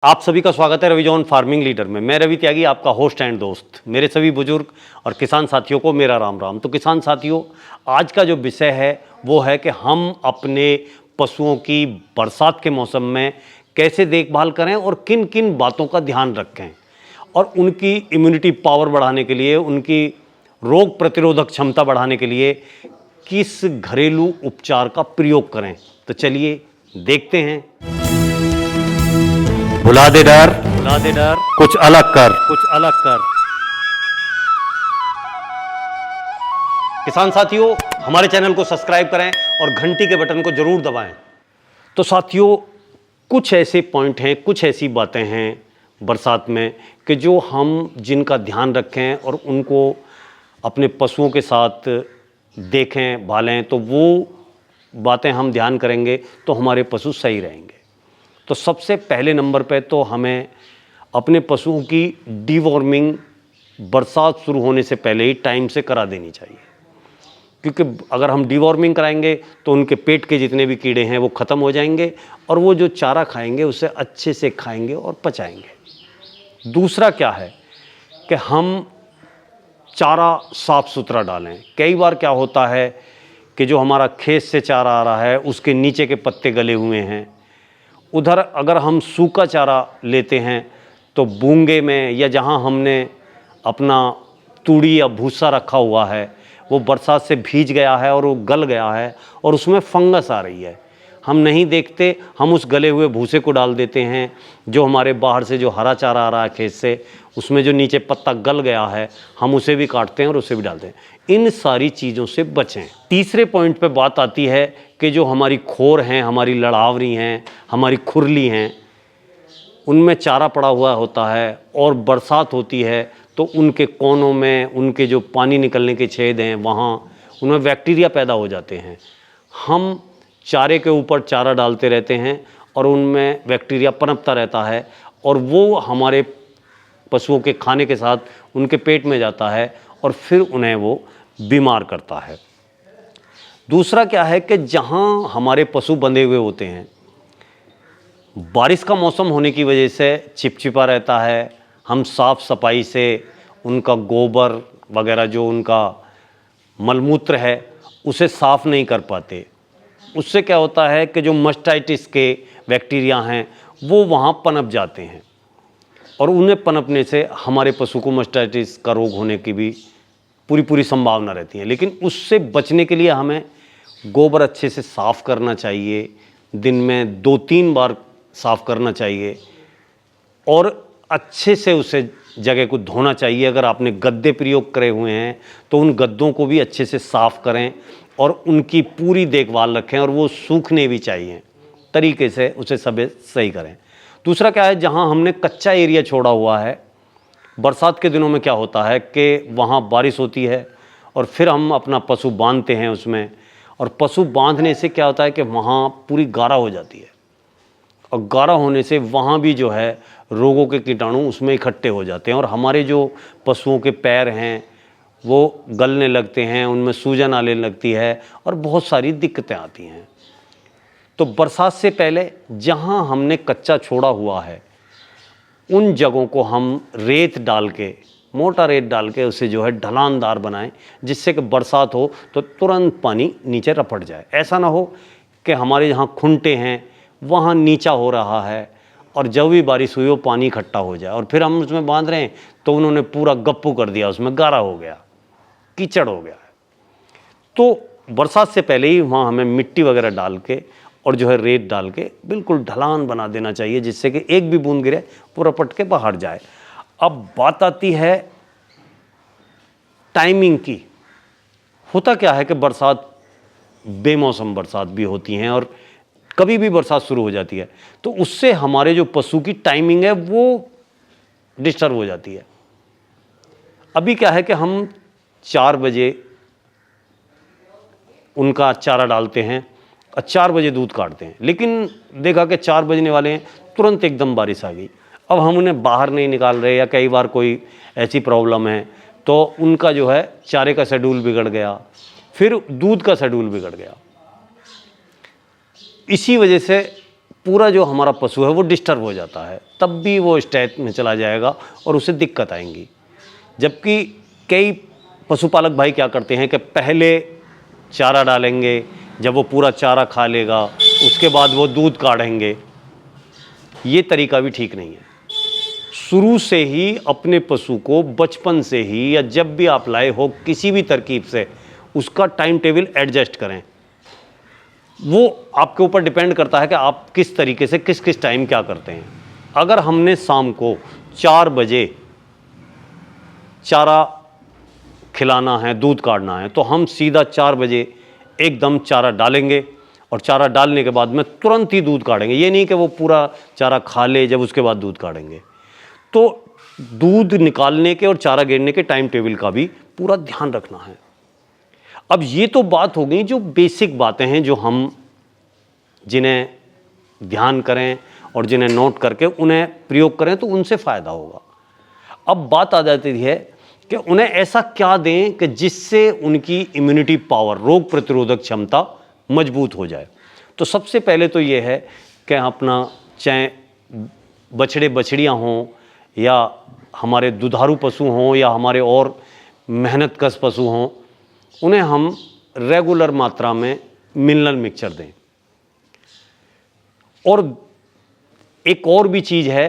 आप सभी का स्वागत है रवि जॉन फार्मिंग लीडर में। मैं रवि त्यागी, आपका होस्ट एंड दोस्त। मेरे सभी बुजुर्ग और किसान साथियों को मेरा राम राम। तो किसान साथियों, आज का जो विषय है वो है कि हम अपने पशुओं की बरसात के मौसम में कैसे देखभाल करें और किन किन बातों का ध्यान रखें और उनकी इम्यूनिटी पावर बढ़ाने के लिए, उनकी रोग प्रतिरोधक क्षमता बढ़ाने के लिए किस घरेलू उपचार का प्रयोग करें। तो चलिए देखते हैं। भुला दे डर, कुछ अलग कर। किसान साथियों, हमारे चैनल को सब्सक्राइब करें और घंटी के बटन को जरूर दबाएं। तो साथियों, कुछ ऐसे पॉइंट हैं, कुछ ऐसी बातें हैं बरसात में कि जो हम जिनका ध्यान रखें और उनको अपने पशुओं के साथ देखें, भालें, तो वो बातें हम ध्यान करेंगे तो हमारे पशु सही रहेंगे। तो सबसे पहले नंबर पे तो हमें अपने पशुओं की डीवॉर्मिंग बरसात शुरू होने से पहले ही टाइम से करा देनी चाहिए, क्योंकि अगर हम डीवॉर्मिंग कराएंगे तो उनके पेट के जितने भी कीड़े हैं वो ख़त्म हो जाएंगे और वो जो चारा खाएंगे उसे अच्छे से खाएंगे और पचाएंगे। दूसरा क्या है कि हम चारा साफ़ सुथरा डालें। कई बार क्या होता है कि जो हमारा खेत से चारा आ रहा है उसके नीचे के पत्ते गले हुए हैं, उधर अगर हम सूखा चारा लेते हैं तो बूंगे में या जहाँ हमने अपना तूड़ी या भूसा रखा हुआ है वो बरसात से भीग गया है और वो गल गया है और उसमें फंगस आ रही है। हम नहीं देखते, हम उस गले हुए भूसे को डाल देते हैं। जो हमारे बाहर से जो हरा चारा आ रहा है खेत से, उसमें जो नीचे पत्ता गल गया है हम उसे भी काटते हैं और उसे भी डालते हैं। इन सारी चीज़ों से बचें। तीसरे पॉइंट पे बात आती है कि जो हमारी खोर हैं, हमारी लड़ावरी हैं, हमारी खुरली हैं, उनमें चारा पड़ा हुआ होता है और बरसात होती है तो उनके कोनों में, उनके जो पानी निकलने के छेद हैं वहाँ उनमें बैक्टीरिया पैदा हो जाते हैं। हम चारे के ऊपर चारा डालते रहते हैं और उनमें बैक्टीरिया पनपता रहता है और वो हमारे पशुओं के खाने के साथ उनके पेट में जाता है और फिर उन्हें वो बीमार करता है। दूसरा क्या है कि जहाँ हमारे पशु बंधे हुए होते हैं, बारिश का मौसम होने की वजह से चिपचिपा रहता है। हम साफ़ सफाई से उनका गोबर वगैरह, जो उनका मलमूत्र है, उसे साफ़ नहीं कर पाते। उससे क्या होता है कि जो मस्टाइटिस के बैक्टीरिया हैं वो वहाँ पनप जाते हैं और उन्हें पनपने से हमारे पशु को मस्टाइटिस का रोग होने की भी पूरी संभावना रहती है। लेकिन उससे बचने के लिए हमें गोबर अच्छे से साफ़ करना चाहिए, दिन में 2-3 बार साफ़ करना चाहिए और अच्छे से उसे जगह को धोना चाहिए। अगर आपने गद्दे प्रयोग करे हुए हैं तो उन गद्दों को भी अच्छे से साफ़ करें और उनकी पूरी देखभाल रखें और वो सूखने भी चाहिए तरीके से, उसे सब सही करें। दूसरा क्या है, जहाँ हमने कच्चा एरिया छोड़ा हुआ है, बरसात के दिनों में क्या होता है कि वहाँ बारिश होती है और फिर हम अपना पशु बांधते हैं उसमें, और पशु बांधने से क्या होता है कि वहाँ पूरी गारा हो जाती है और गारा होने से वहाँ भी जो है रोगों के कीटाणु उसमें इकट्ठे हो जाते हैं और हमारे जो पशुओं के पैर हैं वो गलने लगते हैं, उनमें सूजन आने लगती है और बहुत सारी दिक्कतें आती हैं। तो बरसात से पहले जहाँ हमने कच्चा छोड़ा हुआ है उन जगहों को हम रेत डाल के, मोटा रेत डाल के उसे जो है ढलानदार बनाएं, जिससे कि बरसात हो तो तुरंत पानी नीचे रपट जाए। ऐसा ना हो कि हमारे जहाँ खुंटे हैं वहाँ नीचा हो रहा है और जब भी बारिश हुई वो पानी इकट्ठा हो जाए और फिर हम उसमें बांध रहे हैं तो उन्होंने पूरा गप्पू कर दिया, उसमें गारा हो गया, कीचड़ हो गया। तो बरसात से पहले ही वहाँ हमें मिट्टी वगैरह डाल के और जो है रेत डाल के बिल्कुल ढलान बना देना चाहिए, जिससे कि एक भी बूंद गिरे वो रपट के बाहर जाए। अब बात आती है टाइमिंग की। होता क्या है कि बरसात, बेमौसम बरसात भी होती हैं और कभी भी बरसात शुरू हो जाती है, तो उससे हमारे जो पशु की टाइमिंग है वो डिस्टर्ब हो जाती है। अभी क्या है कि हम 4 बजे उनका चारा डालते हैं और 4 बजे दूध काटते हैं, लेकिन देखा कि 4 बजने वाले हैं, तुरंत एकदम बारिश आ गई। अब हम उन्हें बाहर नहीं निकाल रहे या कई बार कोई ऐसी प्रॉब्लम है तो उनका जो है चारे का शेड्यूल बिगड़ गया, फिर दूध का शेड्यूल बिगड़ गया। इसी वजह से पूरा जो हमारा पशु है वो डिस्टर्ब हो जाता है, तब भी वो स्टेट में चला जाएगा और उसे दिक्कत आएंगी। जबकि कई पशुपालक भाई क्या करते हैं कि पहले चारा डालेंगे, जब वो पूरा चारा खा लेगा उसके बाद वो दूध काढ़ेंगे। ये तरीका भी ठीक नहीं है। शुरू से ही अपने पशु को बचपन से ही या जब भी आप लाए हो किसी भी तरकीब से उसका टाइम टेबल एडजस्ट करें। वो आपके ऊपर डिपेंड करता है कि आप किस तरीके से किस किस टाइम क्या करते हैं। अगर हमने शाम को 4 बजे चारा खिलाना है, दूध काढ़ना है, तो हम सीधा 4 बजे एकदम चारा डालेंगे और चारा डालने के बाद में तुरंत ही दूध काढ़ेंगे। ये नहीं कि वो पूरा चारा खा ले जब उसके बाद दूध काढ़ेंगे। तो दूध निकालने के और चारा गिरने के टाइम टेबल का भी पूरा ध्यान रखना है। अब ये तो बात हो गई जो बेसिक बातें हैं, जो हम जिन्हें ध्यान करें और जिन्हें नोट करके उन्हें प्रयोग करें तो उनसे फ़ायदा होगा। अब बात आ जाती है कि उन्हें ऐसा क्या दें कि जिससे उनकी इम्यूनिटी पावर, रोग प्रतिरोधक क्षमता मजबूत हो जाए। तो सबसे पहले तो ये है कि अपना चाहे बछड़े बछड़ियाँ हों या हमारे दुधारू पशु हों या हमारे और मेहनतकश पशु हों, उन्हें हम रेगुलर मात्रा में मिनरल मिक्सचर दें। और एक और भी चीज़ है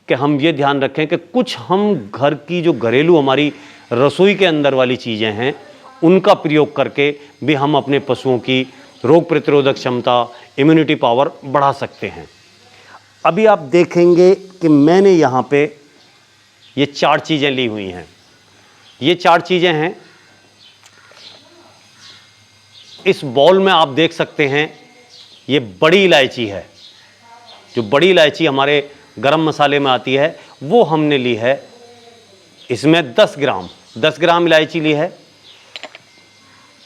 कि हम ये ध्यान रखें कि कुछ हम घर की जो घरेलू हमारी रसोई के अंदर वाली चीज़ें हैं उनका प्रयोग करके भी हम अपने पशुओं की रोग प्रतिरोधक क्षमता, इम्यूनिटी पावर बढ़ा सकते हैं। अभी आप देखेंगे कि मैंने यहाँ पे ये 4 चीज़ें ली हुई हैं। ये 4 चीज़ें हैं। इस बॉल में आप देख सकते हैं ये बड़ी इलायची है। जो बड़ी इलायची हमारे गरम मसाले में आती है वो हमने ली है। इसमें 10 ग्राम इलायची ली है।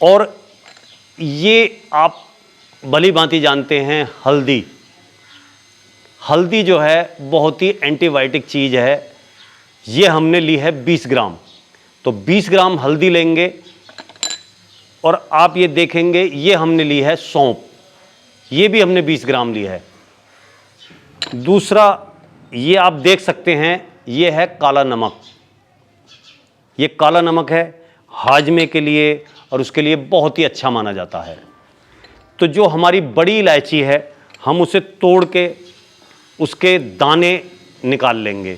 और ये आप भली भांति जानते हैं हल्दी जो है बहुत ही एंटीबायोटिक चीज़ है। ये हमने ली है 20 ग्राम। तो 20 ग्राम हल्दी लेंगे। और आप ये देखेंगे ये हमने ली है सौंफ, ये भी हमने 20 ग्राम ली है। दूसरा ये आप देख सकते हैं ये है काला नमक। ये काला नमक है, हाजमे के लिए और उसके लिए बहुत ही अच्छा माना जाता है। तो जो हमारी बड़ी इलायची है हम उसे तोड़ के उसके दाने निकाल लेंगे।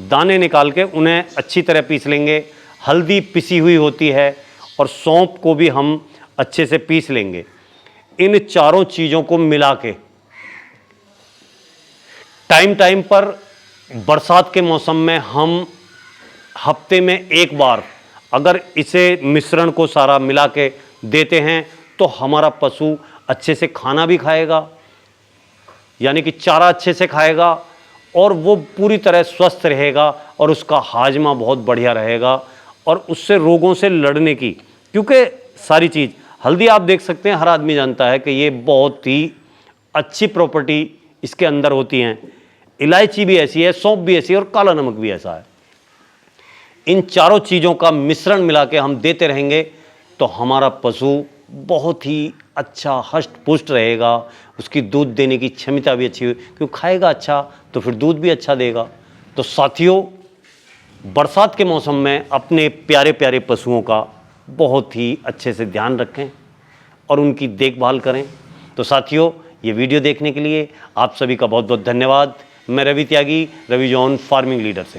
दाने निकाल के उन्हें अच्छी तरह पीस लेंगे। हल्दी पिसी हुई होती है और सौंफ को भी हम अच्छे से पीस लेंगे। इन चारों चीज़ों को मिला के टाइम पर बरसात के मौसम में हम हफ्ते में एक बार अगर इसे मिश्रण को सारा मिला के देते हैं तो हमारा पशु अच्छे से खाना भी खाएगा, यानी कि चारा अच्छे से खाएगा और वो पूरी तरह स्वस्थ रहेगा और उसका हाजमा बहुत बढ़िया रहेगा और उससे रोगों से लड़ने की, क्योंकि सारी चीज़ हल्दी आप देख सकते हैं, हर आदमी जानता है कि ये बहुत ही अच्छी प्रॉपर्टी इसके अंदर होती हैं। इलायची भी ऐसी है, सौंफ भी ऐसी है और काला नमक भी ऐसा है। इन चारों चीज़ों का मिश्रण मिला के हम देते रहेंगे तो हमारा पशु बहुत ही अच्छा हष्ट पुष्ट रहेगा। उसकी दूध देने की क्षमता भी अच्छी, क्योंकि खाएगा अच्छा तो फिर दूध भी अच्छा देगा। तो साथियों, बरसात के मौसम में अपने प्यारे प्यारे पशुओं का बहुत ही अच्छे से ध्यान रखें और उनकी देखभाल करें। तो साथियों, ये वीडियो देखने के लिए आप सभी का बहुत बहुत धन्यवाद। मैं रवि त्यागी, रवि जॉन फार्मिंग लीडर से।